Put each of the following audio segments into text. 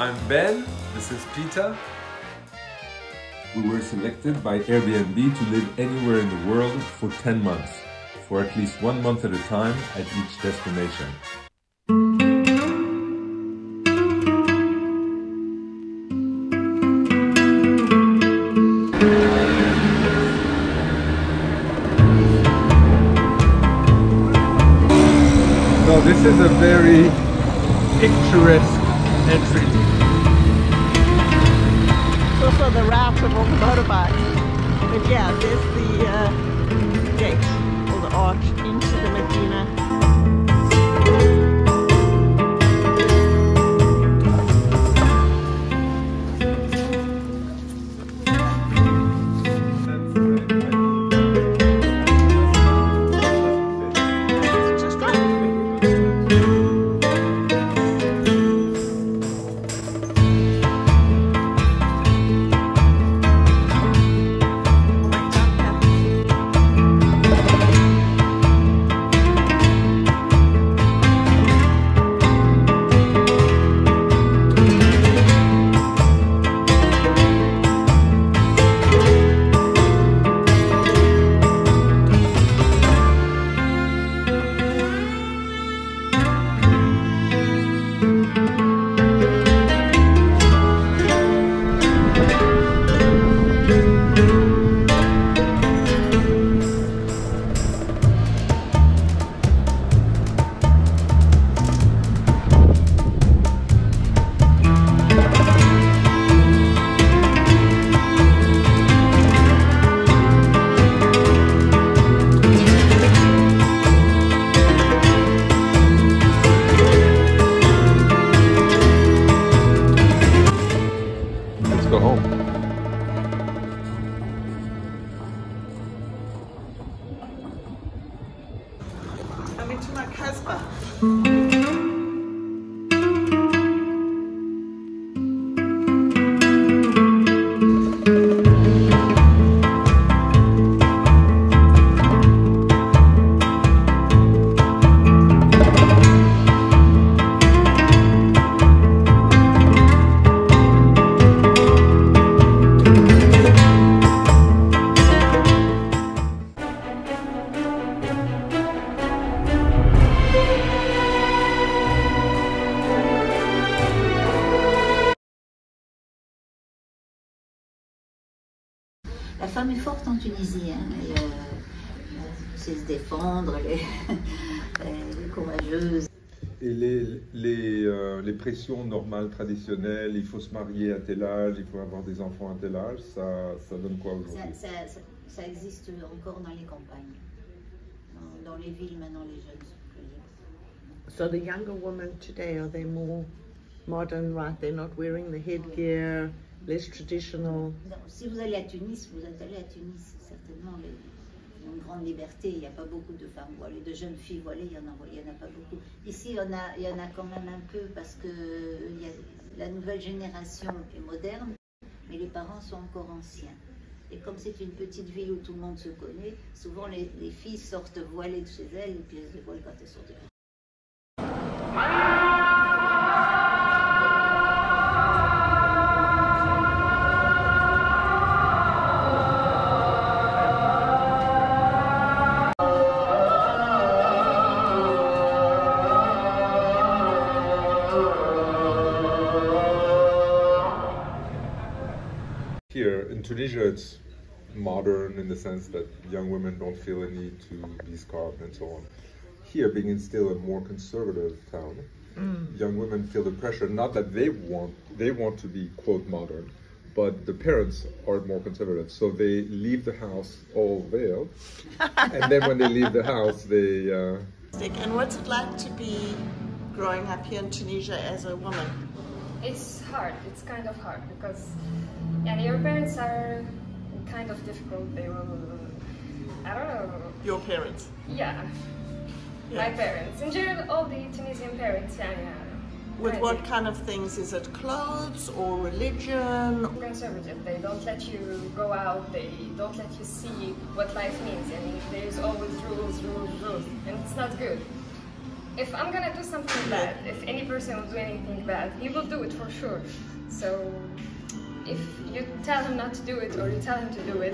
I'm Ben, this is Peter. We were selected by Airbnb to live anywhere in the world for 10 months, for at least 1 month at a time at each destination. So this is a very picturesque entry. It's also the route of all the motorbikes. But yeah, there's the gate or the arch into the Medina. Go home. I'm into my Casbah. La femme est forte en Tunisie, hein, c'est se défendre, les courageuses. Et les pressions normales, traditionnelles, il faut se marier à tel âge, il faut avoir des enfants à tel âge, ça donne quoi aujourd'hui? Ça existe encore dans les campagnes. Dans les villes, maintenant, les jeunes sont plus libres. So the younger women today, are they more modern, right? They're not wearing the headgear, less traditional. Non, si vous allez à Tunis, vous êtes allé à Tunis, certainement, il y a une grande liberté, il n'y a pas beaucoup de femmes voilées, de jeunes filles voilées, il y en a pas beaucoup. Ici, il y en a quand même un peu parce que la nouvelle génération est moderne, mais les parents sont encore anciens. Et comme c'est une petite ville où tout le monde se connaît, souvent les filles sortent voilées de chez elles et puis elles se dévoilent quand elles sont dehors. Here in Tunisia, it's modern in the sense that young women don't feel a need to be scarfed and so on. Here, being still a more conservative town, young women feel the pressure, not that they want to be, quote, modern, but the parents are more conservative. So they leave the house all veiled, and then when they leave the house, they... And what's it like to be growing up here in Tunisia as a woman? It's hard, it's kind of hard because your parents are kind of difficult. They will, I don't know. Your parents? Yeah, my parents. In general, all the Tunisian parents, yeah. With what kind of things? Is it clothes or religion? Conservative. They don't let you go out, they don't let you see what life means. I mean, there's always rules, and it's not good. If I'm gonna do something bad, if any person will do anything bad. He will do it for sure. So if you tell him not to do it or you tell him to do it,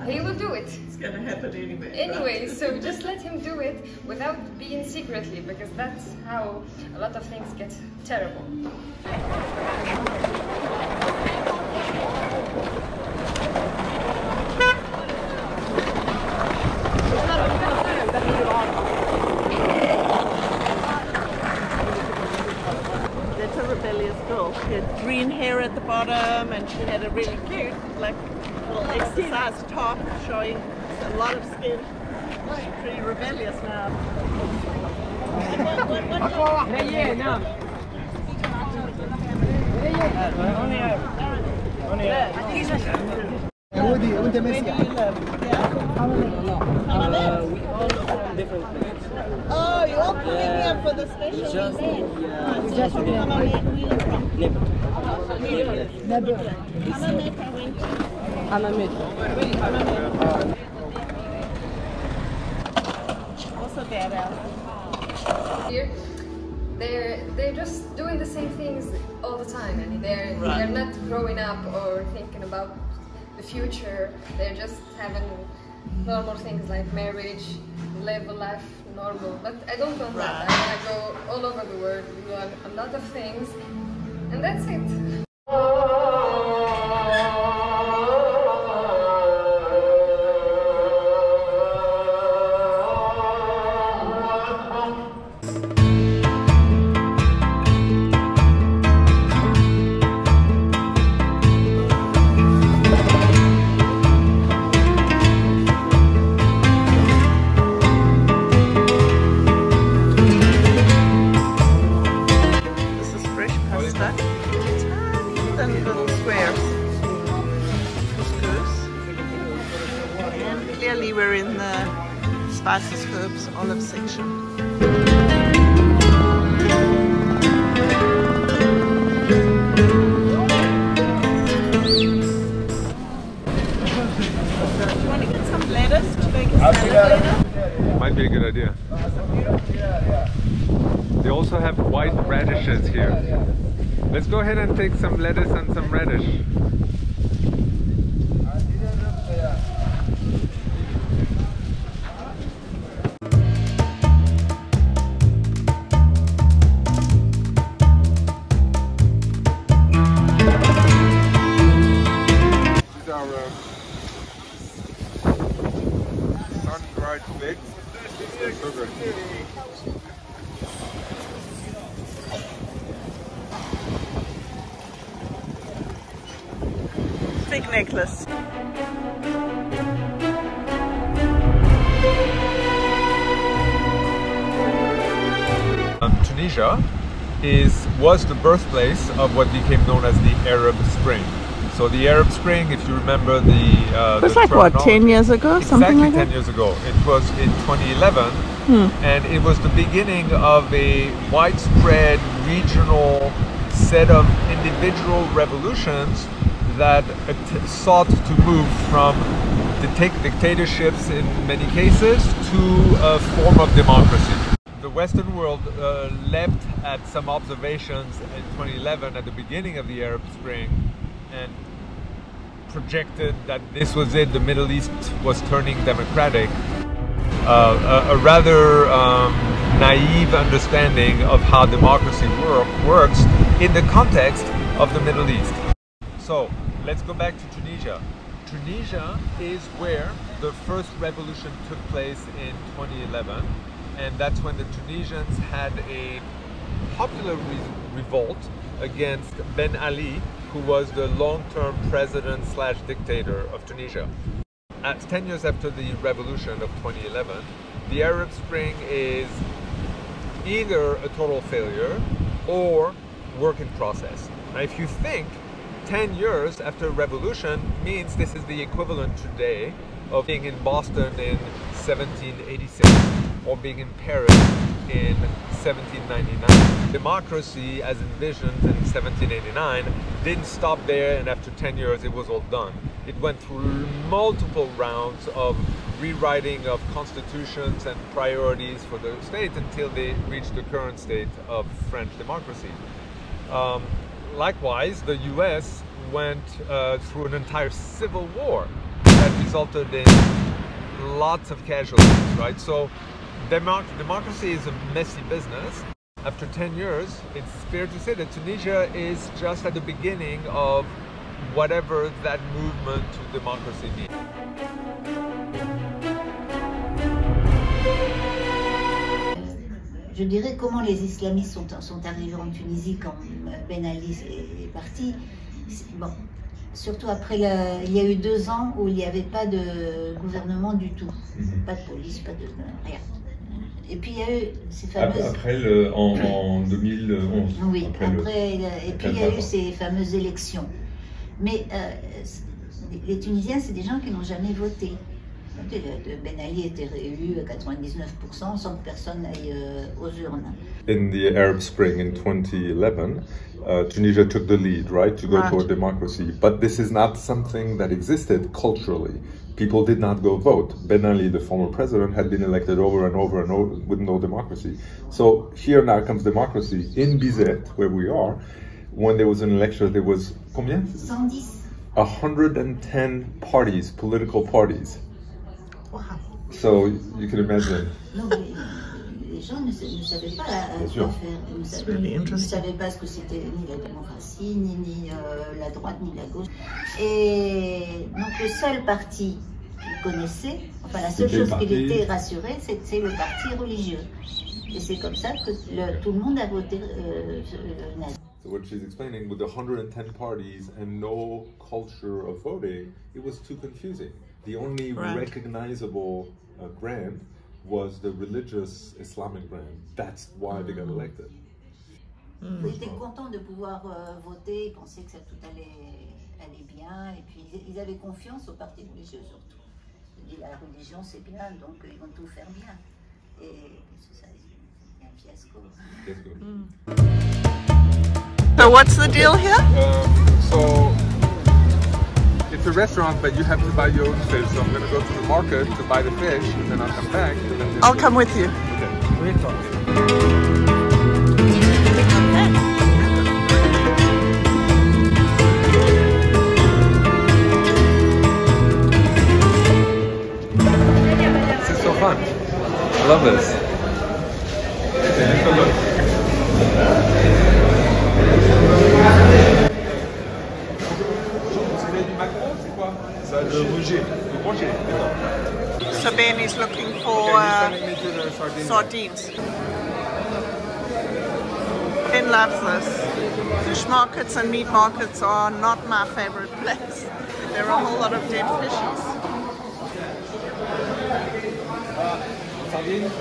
he will do it. It's gonna happen anyway. Anyway, so just let him do it without being secretly, because that's how a lot of things get terrible. That's a rebellious girl. She had green hair at the bottom and she had a really cute like little exercise top showing a lot of skin. She's pretty rebellious now. Where do you live? We all from different places. Oh, you all coming here for the special event? We just Never. Also badass. Here, they're just doing the same things all the time, and they're not growing up or thinking about the future. They're just having normal things like marriage, live a life normal. But I don't want that. I want to go all over the world, do a lot of things, and that's it. Clearly we're in the spices, herbs, olive section. You want to get some lettuce to make a salad later? Might be a good idea. They also have white radishes here. Let's go ahead and take some lettuce and some radish. Sun-dried figs. They're so good. Fig necklace. Tunisia was the birthplace of what became known as the Arab Spring. So the Arab Spring, if you remember it was like what, 10 years ago? Something like that? Exactly 10 years ago. It was in 2011 and it was the beginning of a widespread regional set of individual revolutions that sought to move from dictatorships in many cases to a form of democracy. The Western world leapt at some observations in 2011 at the beginning of the Arab Spring and projected that this was it, the Middle East was turning democratic. A rather naive understanding of how democracy works in the context of the Middle East. So let's go back to Tunisia. Tunisia is where the first revolution took place in 2011, and that's when the Tunisians had a popular revolt against Ben Ali, who was the long-term president / dictator of Tunisia. 10 years after the revolution of 2011, the Arab Spring is either a total failure or work in process. Now, if you think 10 years after a revolution means this is the equivalent today of being in Boston in 1786 or being in Paris in 1799. Democracy, as envisioned in 1789, didn't stop there, and after 10 years it was all done. It went through multiple rounds of rewriting of constitutions and priorities for the state until they reached the current state of French democracy. Likewise, the US went through an entire civil war that resulted in lots of casualties, right? So democracy is a messy business. After 10 years, it's fair to say that Tunisia is just at the beginning of whatever that movement to democracy means. Je dirais comment les islamistes sont arrivés en Tunisie quand Ben Ali est parti. Bon, surtout après, il y a eu 2 ans où il n'y avait pas de gouvernement du tout. Pas de police, pas de rien. Et puis il y a eu ces fameuses... En 2011. Oui, et puis il y a eu ces fameuses élections. Mais les Tunisiens, c'est des gens qui n'ont jamais voté. Ben Ali était réélu à 99% sans que personne n'aille aux urnes. In the Arab Spring in 2011, Tunisia took the lead, right, to go toward democracy. But this is not something that existed culturally. People did not go vote. Ben Ali, the former president, had been elected over and over and over with no democracy. So here now comes democracy. In Bizerte, where we are, when there was an election, there was combien? 110. 110 parties, political parties. Wow. So you can imagine. Non, les gens ne savaient pas quoi faire. Ils ne savaient pas ce que c'était ni la démocratie, ni la droite, ni la gauche. Et donc le seul parti qu'ils connaissaient, enfin la seule chose qui était rassurée, c'est le parti religieux. Et c'est comme ça que tout le monde a voté nazi. So what she's explaining, with 110 parties and no culture of voting, it was too confusing. The only recognizable brand was the religious Islamic brand. That's why they got elected. Ils étaient contents de pouvoir voter, ils pensaient que ça tout allait bien, et puis ils avaient confiance au parti religieux surtout. Ils disaient la religion c'est bien, donc ils vont tout faire bien. Et c'est ça, c'est un fiasco. So what's the deal here? So it's a restaurant, but you have to buy your own fish. So I'm going to go to the market to buy the fish, and then I'll come back. And then I'll come with you. This is so fun. I love this. Take a look. Sabine is looking for sardines. Ben loves this. Fish markets and meat markets are not my favorite place. There are a whole lot of dead fishes. Sardine.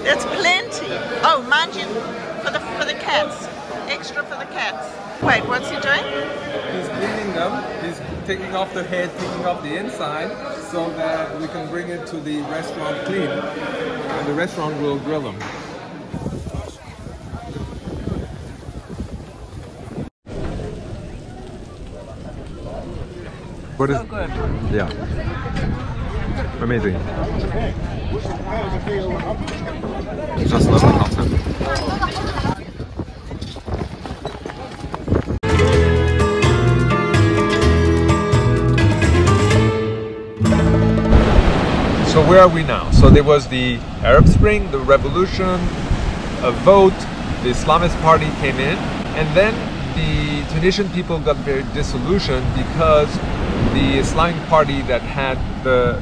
It's plenty. Oh, mind you, for the cats. Extra for the cats. Wait, what's he doing? He's cleaning them. He's taking off the head, taking off the inside, so that we can bring it to the restaurant clean, and the restaurant will grill them. What is? So good. Yeah. Amazing. Just love the concept. So where are we now? So there was the Arab Spring, the revolution, a vote, the Islamist party came in, and then the Tunisian people got very disillusioned because the Islamic party that had the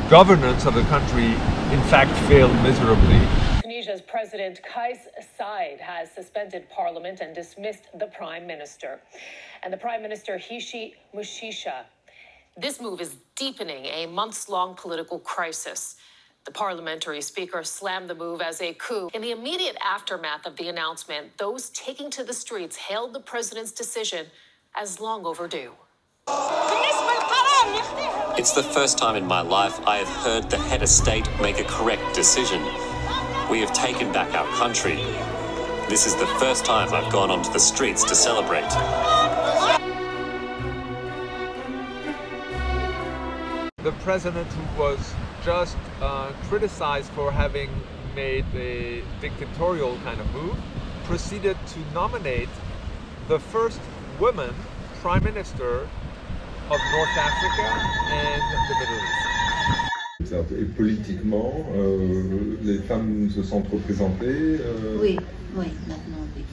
governance of the country in fact failed miserably. Tunisia's President Kais Said has suspended parliament and dismissed the prime minister. And the prime minister, Hishi Mushisha. This move is deepening a months-long political crisis. The parliamentary speaker slammed the move as a coup. In the immediate aftermath of the announcement, those taking to the streets hailed the president's decision as long overdue. It's the first time in my life I have heard the head of state make a correct decision. We have taken back our country. This is the first time I've gone onto the streets to celebrate. The president, who was just criticized for having made a dictatorial kind of move, proceeded to nominate the first woman prime minister of North Africa and the Middle East. Et politiquement, les femmes se sentent représentées. Oui, maintenant oui.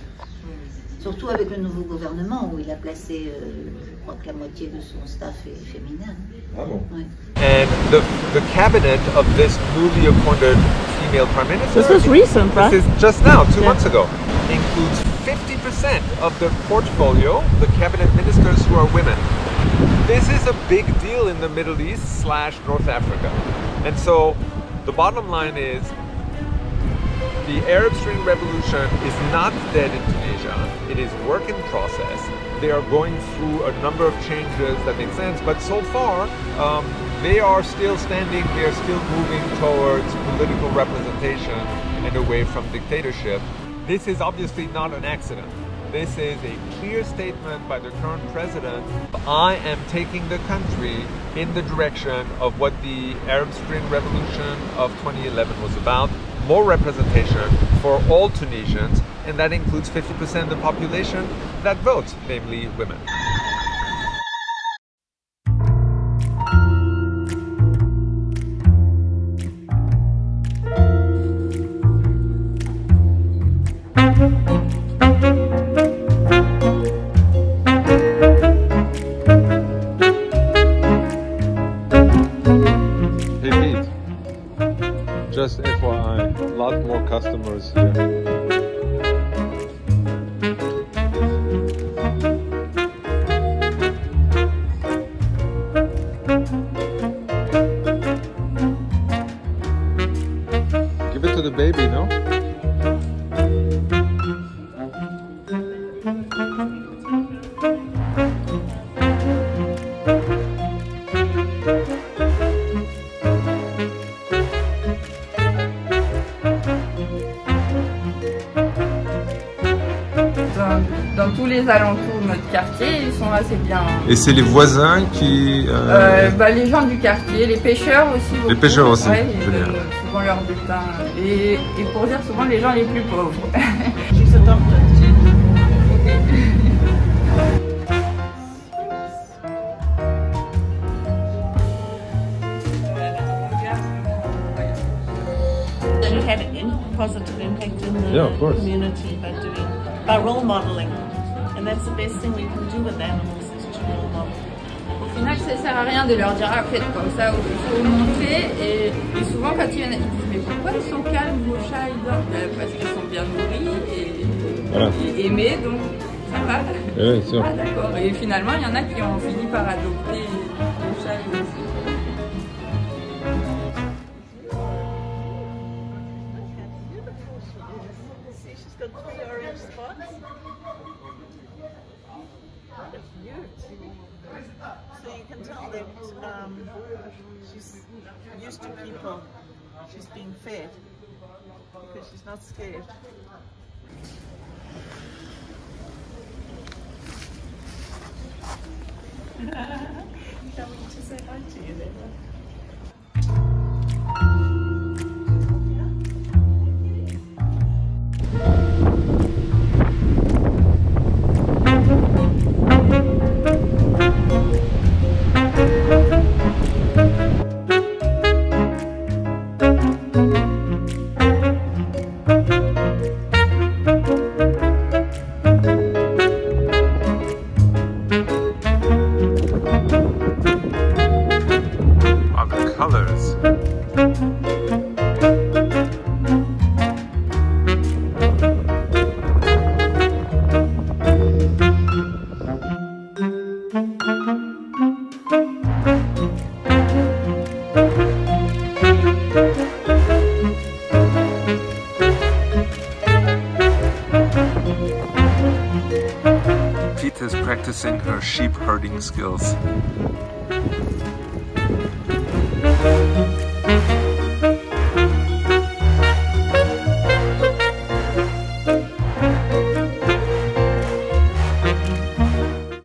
Surtout avec le nouveau gouvernement où il a placé, je crois que la moitié de son staff est féminin. Ah bon? Oui. And the cabinet of this newly appointed female prime minister. This is recent, right? This is just now, 2 months ago. Includes 50% of the portfolio, the cabinet ministers who are women. This is a big deal in the Middle East / North Africa. And so the bottom line is the Arab Spring Revolution is not dead in Tunisia. It is work in process. They are going through a number of changes that make sense, but so far they are still standing, they are still moving towards political representation and away from dictatorship. This is obviously not an accident. This is a clear statement by the current president. I am taking the country in the direction of what the Arab Spring Revolution of 2011 was about. More representation for all Tunisians, and that includes 50% of the population that votes, namely women. Just FYI, a lot more customers here. Give it to the baby, no? Dans tous les alentours de notre quartier, ils sont assez bien. Et c'est les voisins qui... les gens du quartier, les pêcheurs aussi. Beaucoup. Les pêcheurs aussi, ouais, ils donnent souvent leur butin. Et pour dire souvent les gens les plus pauvres. Then had a positive impact in the community by role modeling, and that's the best thing we can do with animals is to role model. Au final, ça sert à rien de leur dire ah, faites comme ça ou il faut montrer. Et souvent, quand ils viennent, ils disent mais pourquoi ils sont calmes vos chats? Ils dorment parce qu'ils sont bien nourris et aimés, donc ça va. Oui, sûr. Ah d'accord. Et finalement, il y en a qui ont fini par adopter les chats aussi. So you can tell that she's used to people. She's being fed because she's not scared. Can't wait to say hi to you then. Is practicing her sheep herding skills.